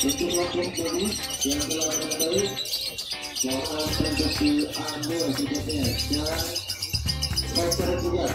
Untuk waktu ini yang telah mengetahui mohon untuk diambil sepertinya jangan striker juga.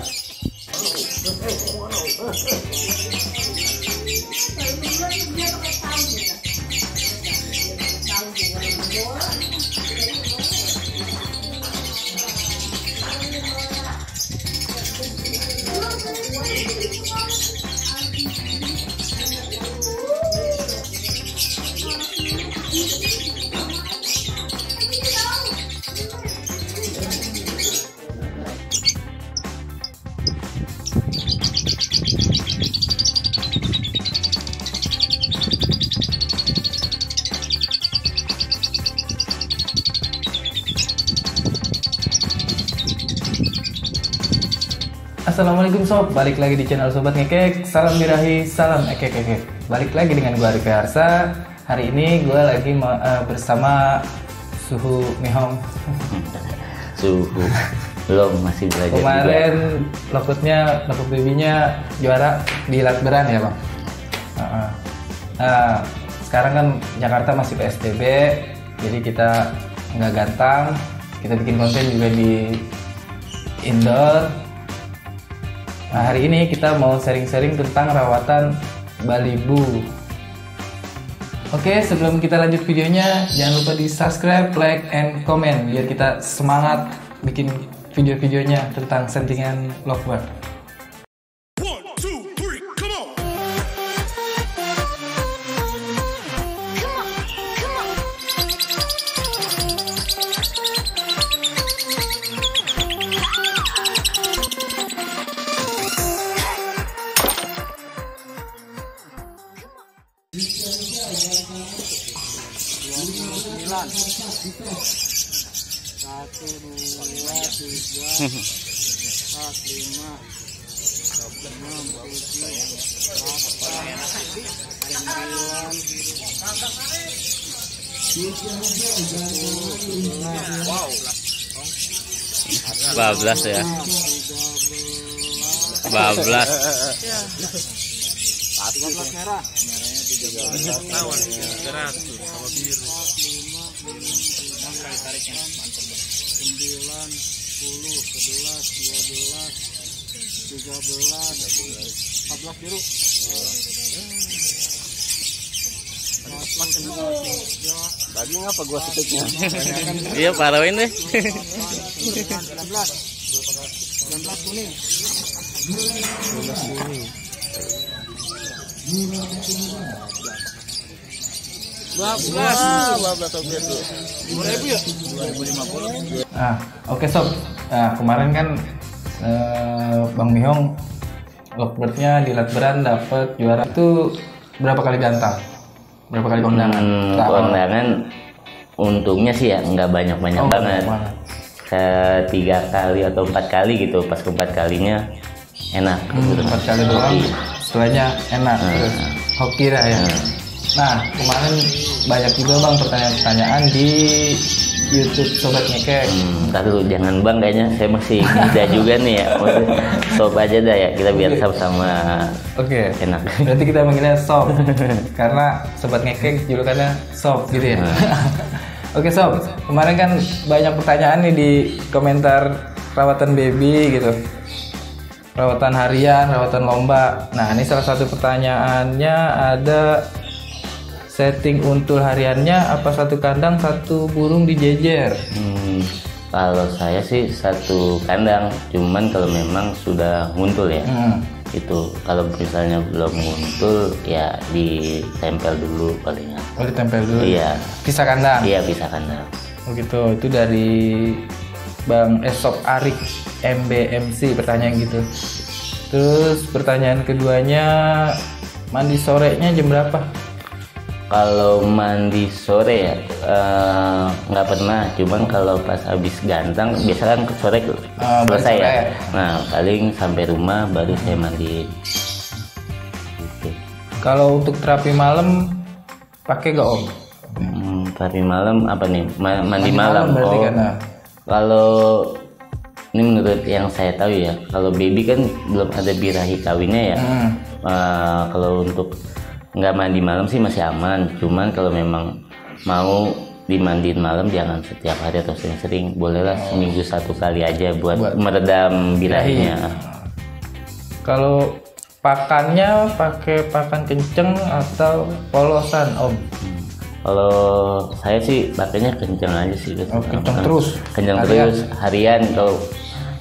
Assalamualaikum sob, balik lagi di channel Sobat Ngekek. Salam birahi, salam ekek-ekek. Balik lagi dengan gue Arif Harsa. Hari ini gue lagi bersama Suhu Mihong. Suhu belum, masih belajar. Kemarin lokut babynya juara di Latberan ya bang. Nah, sekarang kan Jakarta masih PSBB, jadi kita nggak gantang. Kita bikin konten juga di indoor. Nah, hari ini kita mau sharing-sharing tentang rawatan Balibu. Oke, sebelum kita lanjut videonya, jangan lupa di subscribe, like, and comment biar kita semangat bikin video-videonya tentang settingan lovebird. Bablas ya. Bablas. 13 merah. Merahnya 13 tahun, 300 sama biru. 9, 10, 11, 12, 13, 14 biru. Daging apa gua setiknya? Iya, parahin deh. 19 kuning. 19 kuning. 12 toget tuh. 2.000 ya? 2.050. Ah, oke sob. Nah, kemarin kan Bang Mihong lovebird-nya di Latberan dapat juara itu berapa kali gantang? Berapa kali kondangan? Kondangan untungnya sih ya nggak banyak-banyak banget. 3 kali atau 4 kali gitu. Pas ke-4 kalinya enak. 4 kali doang, setelahnya enak. Terus hoki dah ya. Nah, kemarin banyak juga bang pertanyaan-pertanyaan di YouTube Sobat Ngekek. Ntar dulu, jangan bang, kayaknya saya masih muda juga nih ya. Sob aja dah ya, kita biar sama-sama enak. Berarti kita manggilnya Sob karena Sobat Ngekek julukannya Sob gitu ya. Oke Sob, kemarin kan banyak pertanyaan nih di komentar rawatan baby gitu, rawatan harian, rawatan lomba. Nah, ini salah satu pertanyaannya ada, setting untul hariannya apa satu kandang satu burung dijejer? Kalau saya sih satu kandang, cuman kalau memang sudah nguntul ya, itu kalau misalnya belum nguntul ya ditempel dulu palingan. Oh, ditempel dulu? Iya. Pisah kandang? Iya, pisah kandang. Oh gitu, itu dari Bang Esop Arik MBMC pertanyaan gitu. Terus pertanyaan keduanya, mandi sorenya jam berapa? Kalau mandi sore ya nggak pernah, cuman kalau pas habis gantang biasa kan sore selesai ya. Nah, paling sampai rumah baru saya mandi. Gitu. Kalau untuk terapi malam pakai gak om? Terapi malam apa nih? Mandi malam. Berarti kan, kalau ini menurut yang saya tahu ya, kalau baby kan belum ada birahi kawinnya ya. Kalau untuk nggak mandi malam sih masih aman, cuman kalau memang mau dimandiin malam jangan setiap hari atau sering-sering, bolehlah seminggu 1 kali aja buat meredam birahinya. Kalau pakannya pakai pakan kenceng atau polosan Om? Kalau saya sih pakainya kenceng aja sih. Oh, kenceng terus? Kenceng terus harian.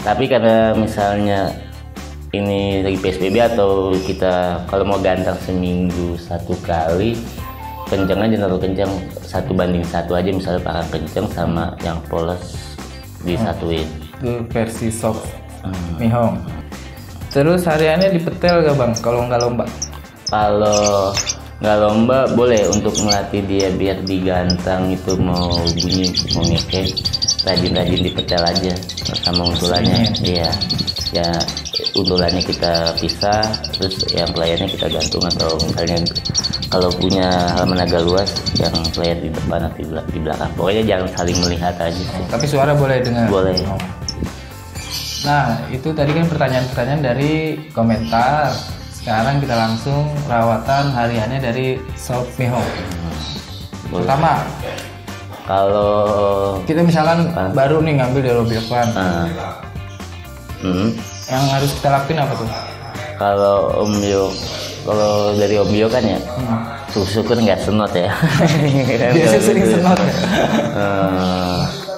Tapi karena misalnya ini lagi PSBB atau kita kalau mau gantang seminggu 1 kali, kenceng aja, terlalu kenceng 1:1 aja, misalnya pakan kenceng sama yang polos disatuin. Itu versi soft Mihong. Terus hariannya dipetel gak Bang kalau nggak lomba? Kalau nggak lomba boleh untuk melatih dia biar digantang itu mau bunyi mau ngekek, rajin-rajin dipetel aja sama untulannya. Iya ya, untulannya kita pisah, terus yang pelayannya kita gantung, atau misalnya kalau punya halaman agak luas yang pelayan di depan atau di belakang, pokoknya jangan saling melihat aja sih. Tapi suara boleh dengar? Boleh. Nah itu tadi kan pertanyaan-pertanyaan dari komentar. Sekarang kita langsung rawatan hariannya dari Sob Mihong. Pertama, kalau kita misalkan baru nih ngambil dari Robilvan, yang harus kita lakuin apa tuh? Kalau kalau dari Om Yo kan ya, syukur nggak senot ya. Biasa sering senot.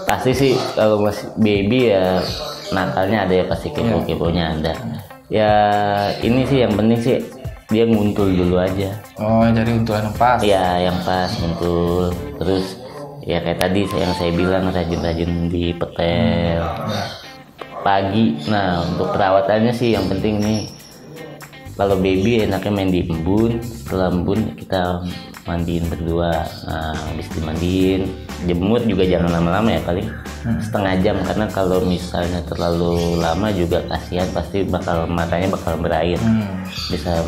Pasti sih kalau masih baby ya nakalnya ada ya, pasti kepo-keponya ada. Ya ini sih yang penting sih dia nguntul dulu aja. Oh, jadi untulan yang pas? Ya yang pas nguntul. Terus ya kayak tadi yang saya bilang rajin-rajin dipetel pagi. Nah untuk perawatannya sih yang penting nih, kalau baby enaknya main di embun. Setelah embun kita mandiin berdua. Nah habis dimandiin, jemur juga jangan lama-lama ya, paling setengah jam, karena kalau misalnya terlalu lama juga kasihan, pasti matanya bakal berair, bisa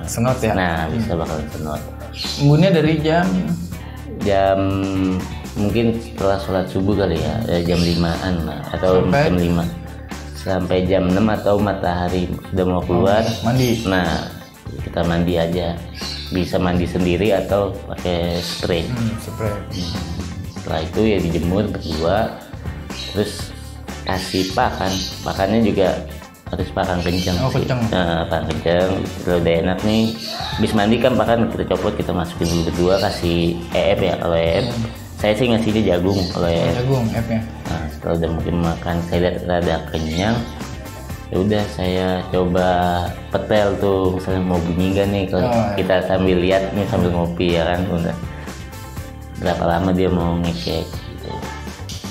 senot ya. Nah bisa bakal senot. Embunnya dari jam mungkin setelah sholat subuh kali ya, jam 5-an atau jam 5 sampai jam 6, atau matahari sudah mau keluar mandi. Nah kita mandi aja, bisa mandi sendiri atau pakai spray. Setelah itu ya dijemur berdua, terus kasih pakannya juga harus pakan kenceng. Nah, pakan kenceng. Kalau udah enak nih, habis mandi kan pakan kita copot, kita masukin dulu berdua, kasih EF ya. Kalau EF saya sih ngasihnya jagung. Kalau EF jagung EF-nya. Nah setelah udah mungkin makan, saya lihat rada kenyang, ya udah saya coba petel tuh, misalnya mau bunyi gak nih, kalau kita sambil lihat nih sambil ngopi ya kan, udah berapa lama dia mau ngekek gitu.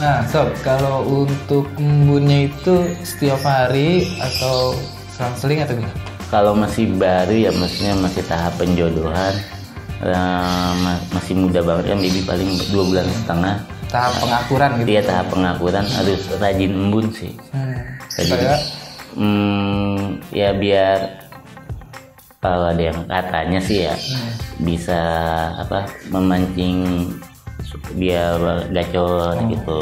Nah Sob, kalau untuk embunnya itu setiap hari atau selang-seling atau gimana? Kalau masih baru ya, maksudnya masih tahap penjodohan, masih muda banget kan, baby paling 2,5 bulan. Tahap pengakuran gitu? Iya tahap pengakuran, harus rajin embun sih. Ya biar kalau ada yang katanya sih ya bisa memancing dia gacor gitu.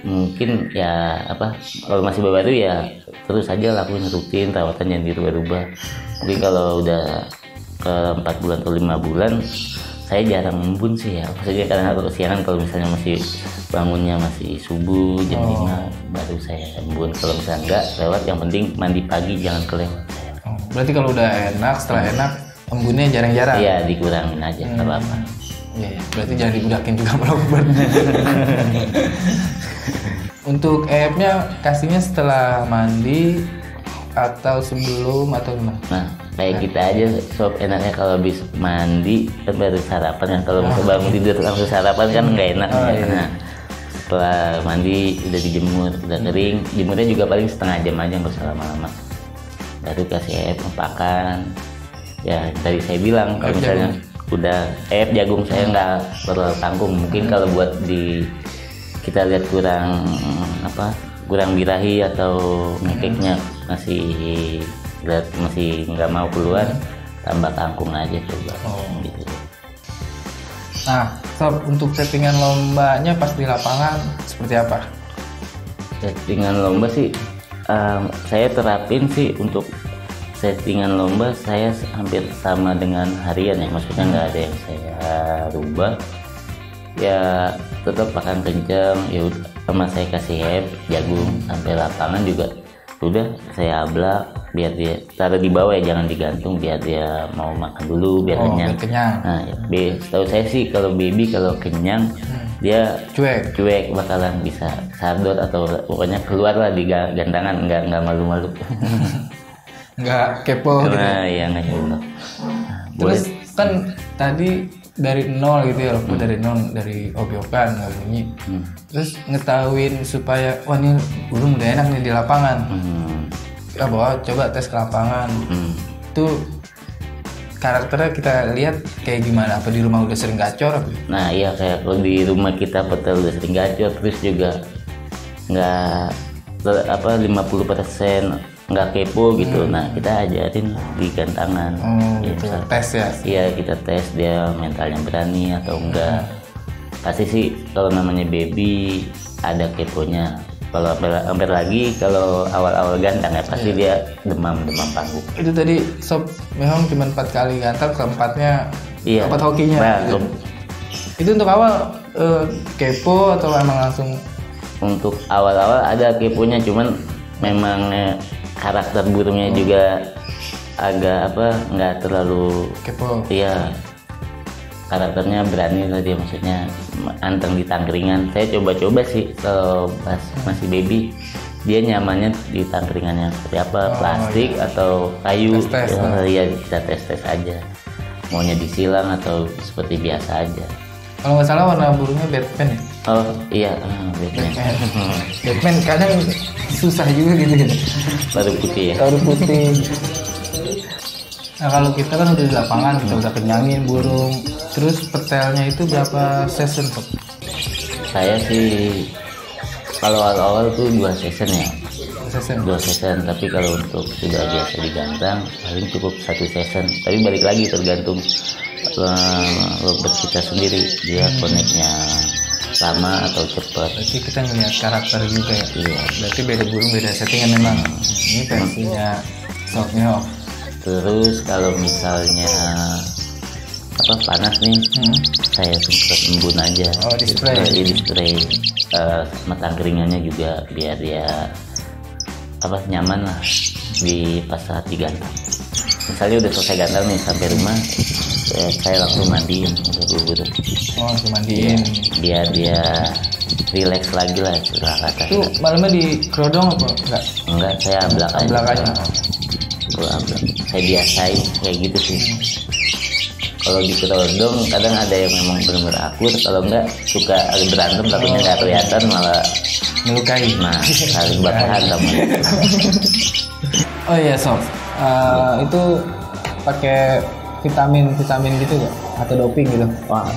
Mungkin ya kalau masih baru ya terus aja lakuin rutin, rawatan jangan dirubah-rubah. Mungkin kalau udah ke 4 bulan atau 5 bulan saya jarang embun sih ya, maksudnya karena kalau kesiangan, kalau misalnya masih bangunnya masih subuh jam 5 baru saya embun. Kalau misalnya enggak lewat, yang penting mandi pagi jangan kelewat. Berarti kalau udah enak, setelah enak embunnya jarang-jarang? Iya dikurangin aja, nggak apa-apa. Iya, berarti jangan dibudakin juga melakukan. Untuk EF-nya kasihnya setelah mandi atau sebelum atau gimana? Nah kayak kita aja Sob, enaknya kalau habis mandi kan baru sarapan kan, kalau misalnya bangun tidur langsung sarapan kan nggak enak. Nah setelah mandi udah dijemur, udah kering, jemurnya juga paling setengah jam aja, nggak usah lama-lama, baru kasih EF pakan. Ya tadi saya bilang kalau misalnya udah EF jagung saya nggak perlu tanggung. Mungkin kalau buat kita lihat kurang birahi atau ngekeknya masih nggak mau keluar, tambah kangkung aja coba. Gitu. Nah Sob, untuk settingan lombanya pas di lapangan seperti apa? Settingan lomba sih saya terapin sih, untuk settingan lomba saya hampir sama dengan harian ya, maksudnya nggak ada yang saya rubah ya, tetap akan kencang ya udah, sama saya kasih heb jagung sampai lapangan juga udah saya ablak biar dia taruh di bawah ya, jangan digantung biar dia mau makan dulu biar kenyang. Nah ya, setahu saya sih kalau baby kalau kenyang dia cuek bakalan bisa sador atau pokoknya keluar lah di gantangan, nggak malu-malu. Nggak kepo gitu. Nah iya nggak kepo. Nah, terus kan tadi dari nol gitu ya, dari nol, dari obyokan nggak bunyi. Terus ngetahuin supaya wah ini burung udah enak nih di lapangan. Kita bawa coba tes ke lapangan. Tuh karakternya kita lihat kayak gimana? Apa di rumah udah sering gacor? Apa? Nah iya kayak kalau di rumah kita petel udah sering gacor, terus juga nggak 50% nggak kepo gitu. Nah kita ajarin di gantangan. Gitu. Tes ya? Iya kita tes dia mentalnya berani atau enggak. Pasti sih kalau namanya baby ada keponya. Kalau hampir lagi kalau awal-awal gantang ya pasti dia demam panggung. Itu tadi sob memang cuma 4 kali gantang, keempatnya dapat hokinya. Nah, gitu. Itu untuk awal kepo atau emang langsung? Untuk awal-awal ada keponya, cuman memang karakter burungnya juga agak nggak terlalu kepo. Iya, karakternya berani lah dia, maksudnya anteng di tangkringan. Saya coba-coba sih kalau pas masih baby dia nyamannya di tangkringannya seperti apa, plastik atau kayu. Ya kita tes aja maunya disilang atau seperti biasa aja. Kalau nggak salah warna burungnya Batman ya? Oh iya, Batman. Batman kadang susah juga gitu. Baru putih ya? Baru putih. Nah kalau kita kan udah di lapangan, kita udah kenyangin burung. Terus petelnya itu berapa season Sob? Saya sih kalau awal-awal tuh 2 season ya. 2 season, tapi kalau untuk sudah biasa digantang paling cukup 1 season. Tapi balik lagi tergantung robot kita sendiri, dia connect-nya lama atau cepat. Berarti kita ngelihat karakter juga ya. Iya. Berarti beda burung beda settingan memang. Ini versinya Sobnya. Terus kalau misalnya panas nih, saya sempat embun aja. Di spray. Sama tangkringannya juga biar dia nyaman lah di pas saat digantang. Misalnya udah selesai gantang nih sampai rumah, saya langsung mandiin burung. Langsung mandiin. Biar dia relax lagi lah istilah kata. Itu malamnya di kerodong apa enggak? Enggak, saya ablak aja. Ablak aja. Saya biasain kayak gitu sih. Kalau di kerodong kadang ada yang memang benar-benar akur, kalau enggak suka ada berantem takutnya nggak kelihatan malah melukai. Nah, saling bakaran sama. Oh iya Sob, itu pakai vitamin gitu gak? Atau doping gitu? Wah,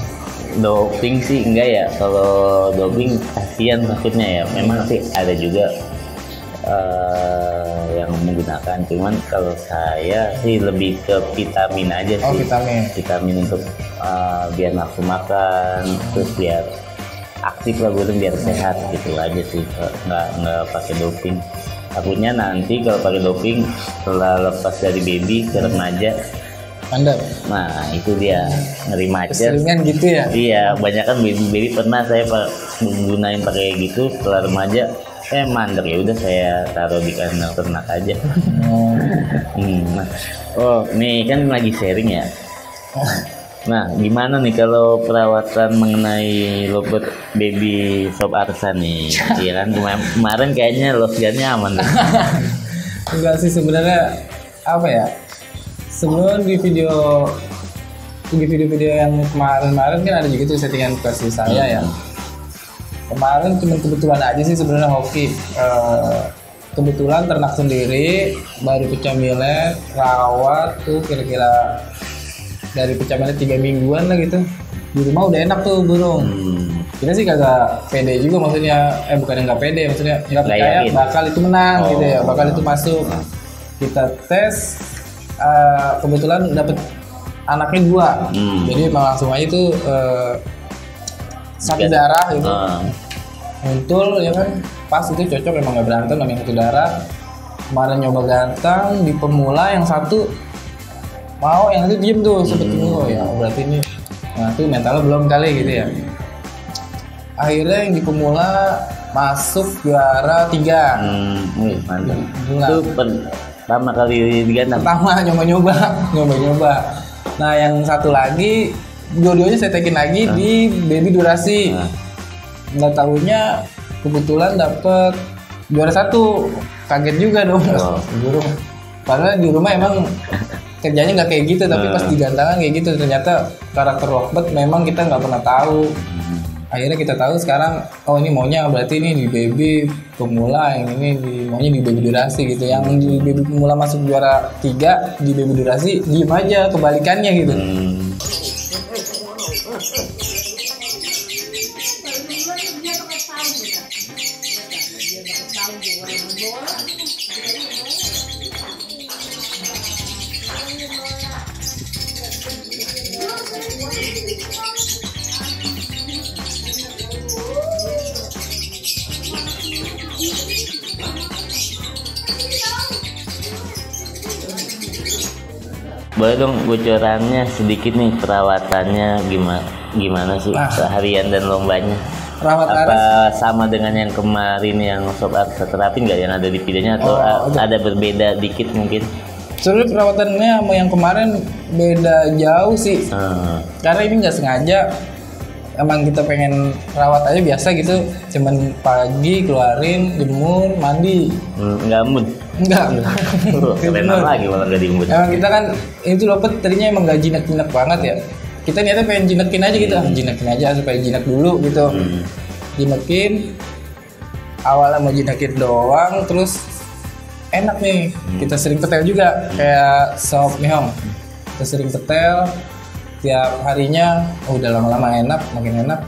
doping sih enggak ya. Kalau doping kasihan takutnya ya. Memang sih ada juga yang menggunakan. Cuman kalau saya sih lebih ke vitamin aja sih. Vitamin untuk biar nafsu makan, terus biar aktif lah burung, biar sehat gitu aja sih. Nggak pakai doping. Takutnya nanti kalau pakai doping setelah lepas dari baby ke remaja mandek. Nah itu dia ngeri macet. Keseringan gitu ya? Iya, banyak kan baby pernah saya menggunain pakai gitu setelah remaja mandek, ya udah saya taruh di kandang ternak aja. Nih kan lagi sharing ya. Nah gimana nih kalau perawatan mengenai lovebird baby Sob Arsan nih? Iya kan kemarin kayaknya losgannya aman. Enggak sih sebenarnya sebelum di video yang kemarin kan ada juga tuh settingan versi saya ya. Kemarin cuma kebetulan aja sih sebenarnya hoki. Kebetulan ternak sendiri, baru pecah millet, rawat tuh kira-kira dari pecah millet 3 mingguan lah gitu. Di rumah udah enak tuh burung. Kita sih kagak pede juga, maksudnya bukan nggak pede, maksudnya nggak percaya bakal itu menang gitu ya, bakal itu masuk. Kita tes, kebetulan dapet anaknya 2, jadi emang langsung aja tuh satu darah gitu, muncul ya kan, pas itu cocok, emang nggak berantem, emang satu darah. kemarin nyoba gantang di pemula, yang satu mau, yang itu diem tuh seperti itu. Ya berarti ini, nah tuh mentalnya belum kali gitu ya. Akhirnya yang di pemula masuk juara 3. Mantap. Pemula. Itu pertama kali di gantang. Pertama nyoba. Nah yang satu lagi, dua-duanya saya tekin lagi di baby durasi. Nggak tahunya kebetulan dapet juara 1. Kaget juga dong. Burung. Padahal di rumah emang kerjanya nggak kayak gitu, tapi pas di gantangan kayak gitu. Ternyata karakter Lovebird memang kita nggak pernah tahu. Akhirnya kita tahu sekarang, oh ini maunya berarti ini di baby pemula, yang ini maunya di baby durasi gitu. Yang di baby pemula masuk juara 3, di baby durasi diem aja, kebalikannya gitu. Boleh dong bocorannya sedikit nih, perawatannya gimana sih seharian dan lombanya? Apa sama dengan yang kemarin yang sob terapin nggak yang ada di videonya, atau ada berbeda dikit mungkin? Sebenarnya perawatannya sama yang kemarin beda jauh sih. Karena ini nggak sengaja, emang kita pengen rawat aja biasa gitu, cuman pagi keluarin, jemur, mandi. Nggak mood? Enggak. Keren lagi malah nggak diimbun. Emang kita kan itu Lovebird tadinya emang nggak jinak-jinak banget ya. Kita niatnya pengen jinekin aja gitu, jinekin aja supaya jinak dulu gitu. Jinekin, awalnya mau jinekin doang, terus enak nih. Kita sering petel juga, kayak sop mihong. Kita sering petel, tiap harinya udah lama-lama enak, makin enak.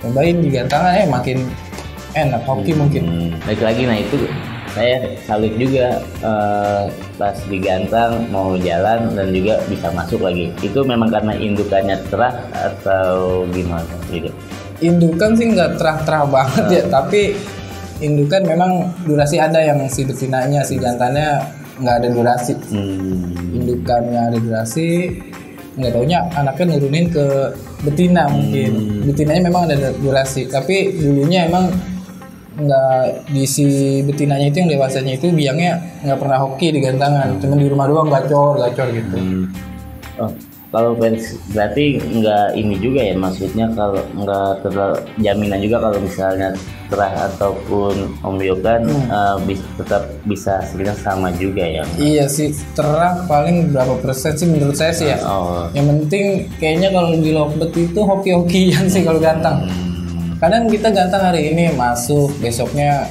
Cobain di gantangan makin enak, hoki mungkin. Baik lagi, nah itu saya salut juga pas digantang mau jalan dan juga bisa masuk lagi. Itu memang karena indukannya cerah atau gimana gitu? Indukan sih nggak terah-terah banget ya, tapi indukan memang durasi ada, yang si betinanya, si jantannya nggak ada durasi. Indukannya ada durasi, nggak taunya anaknya nurunin ke betina mungkin. Betinanya memang ada durasi, tapi dulunya emang nggak, di si betinanya itu yang dewasanya itu biangnya nggak pernah hoki di gantangan, cuma di rumah doang gacor gitu. Kalau berarti nggak ini juga ya, maksudnya kalau nggak terlalu jaminan juga kalau misalnya cerah ataupun ombyokan tetap bisa sebenarnya sama juga ya. Iya sih, cerah paling berapa persen sih menurut saya sih ya. Yang penting kayaknya kalau di Lovebird itu hoki-hokian sih kalau gantang. Kadang kita gantang hari ini masuk, besoknya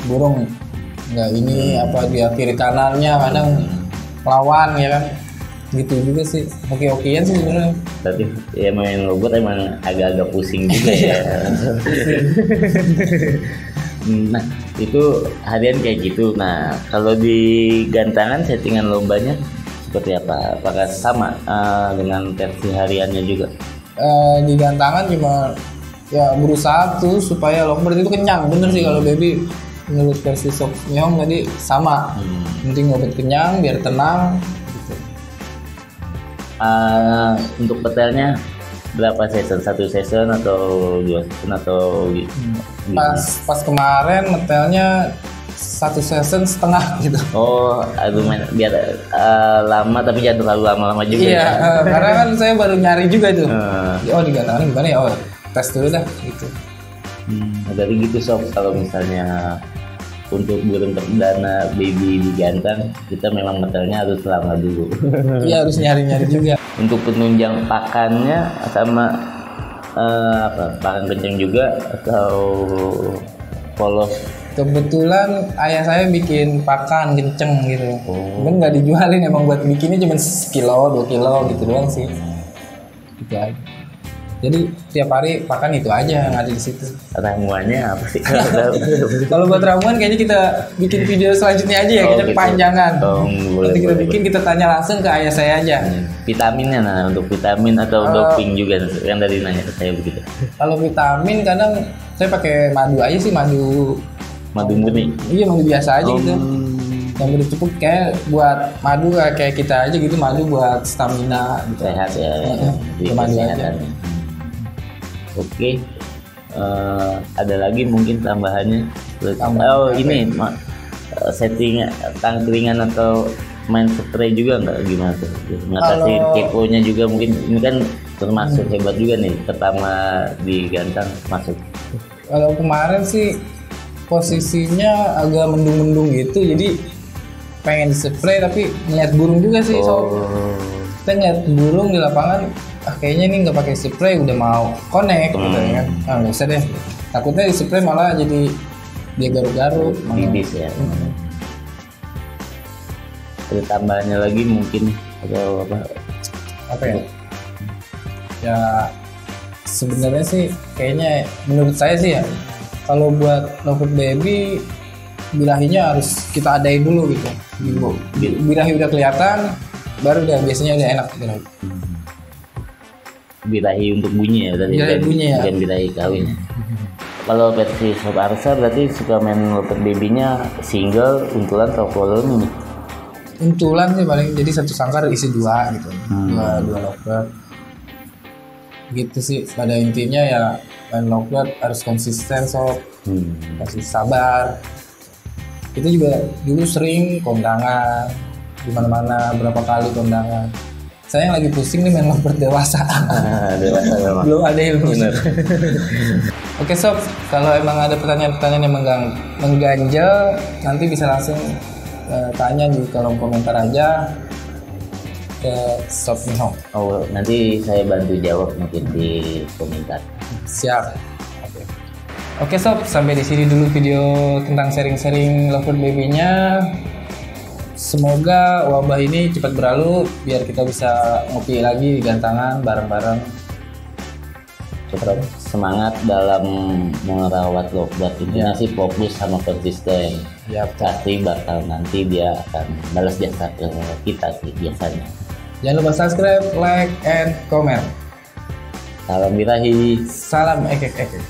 burung nggak ini apa dia kiri kanannya, kadang lawan ya kan, gitu juga sih, hoki-hokian sih sebenarnya. Tapi ya main Lovebird emang agak-agak pusing juga ya. Nah itu harian kayak gitu. Nah kalau di gantangan settingan lombanya seperti apa? Apakah sama dengan versi hariannya juga? Di gantangan cuma ya berusaha tuh supaya Lovebird itu kenyang, bener sih. Kalau baby menurut versi Sob Mihong tadi sama, penting Lovebird kenyang biar tenang gitu. Untuk petelnya berapa season? 1 season atau 2 season atau pas kemarin metelnya 1 season setengah gitu. Aduh biar lama tapi jangan terlalu lama-lama juga. Iya, karena kan saya baru nyari juga tuh. Di gantangan gimana ya? Tes dulu dah gitu. Dari gitu Sob, kalau misalnya untuk burung perdana baby di gantang kita memang metelnya harus lama dulu. Iya, harus nyari-nyari juga. Untuk penunjang pakannya sama pakan kenceng juga atau polos? Kebetulan ayah saya bikin pakan kenceng gitu. Cuman nggak dijualin, emang buat bikinnya cuma sekilo 2 kilo gitu doang sih. Gitu aja. Jadi tiap hari pakan itu aja yang ada di situ. Ramuannya apa sih? Kalau buat ramuan kayaknya kita bikin video selanjutnya aja ya, kita gitu. kepanjangan. Nanti kita bikin, kita tanya langsung ke ayah saya aja. Vitaminnya, untuk vitamin atau doping juga yang dari nanya ke saya begitu. Kalau vitamin kadang saya pakai madu aja sih, madu murni. Iya, madu biasa aja gitu. Jamur cukup kayak buat madu kayak kita aja gitu, madu buat stamina gitu. Sehat ya, Iya, madu aja. Oke, ada lagi mungkin tambahannya. Tambahan Ini setting tangkringan atau main spray juga nggak, gimana tuh? Ngatasi keponya juga mungkin, ini kan termasuk hebat juga nih, pertama di Gantang masuk. Kalau kemarin sih posisinya agak mendung-mendung gitu, jadi pengen spray tapi ngeliat burung juga sih. Kita ngeliat burung di lapangan, kayaknya ini nggak pakai spray udah mau connect gitu kan. Nggak usah deh, takutnya di spray malah jadi dia garuk-garuk bibis ya. Ada tambahannya lagi mungkin atau apa ya? Ya sebenarnya sih kayaknya menurut saya sih ya, kalau buat lovebird baby birahinya harus kita adain dulu gitu. Birahi udah kelihatan, baru udah biasanya udah enak birahi. Birahi untuk bunyi ya, tadi birahi bunyi ya, bukan birahi kawin. Kalau versi Sob Arsa berarti suka main lovebird baby-nya single, untulan atau koloni nih? Untulan sih paling, jadi satu sangkar isi dua gitu, dua lovebird gitu sih. Pada intinya ya main lovebird harus konsisten Sob, kasih sabar. Kita juga dulu sering kondangan di mana-mana, berapa kali kondangan. Saya yang lagi pusing nih main lovebird dewasa. Dewasa belum ada ilmu. Oke Sob, kalau emang ada pertanyaan-pertanyaan yang mengganjal, nanti bisa langsung tanya di kolom komentar aja ke Sob Nihong. Oh, nanti saya bantu jawab mungkin di komentar. Siap. Oke Sob, sampai di sini dulu video tentang sharing-sharing lovebird baby-nya. Semoga wabah ini cepat berlalu biar kita bisa ngopi lagi di Gantangan bareng-bareng. Semangat dalam merawat lovebird, intinya sih fokus sama konsisten. Ya, pasti bakal nanti dia akan balas jasa ke kita sih biasanya. Jangan lupa subscribe, like, and comment. Salam birahi. Salam ekek-ekek.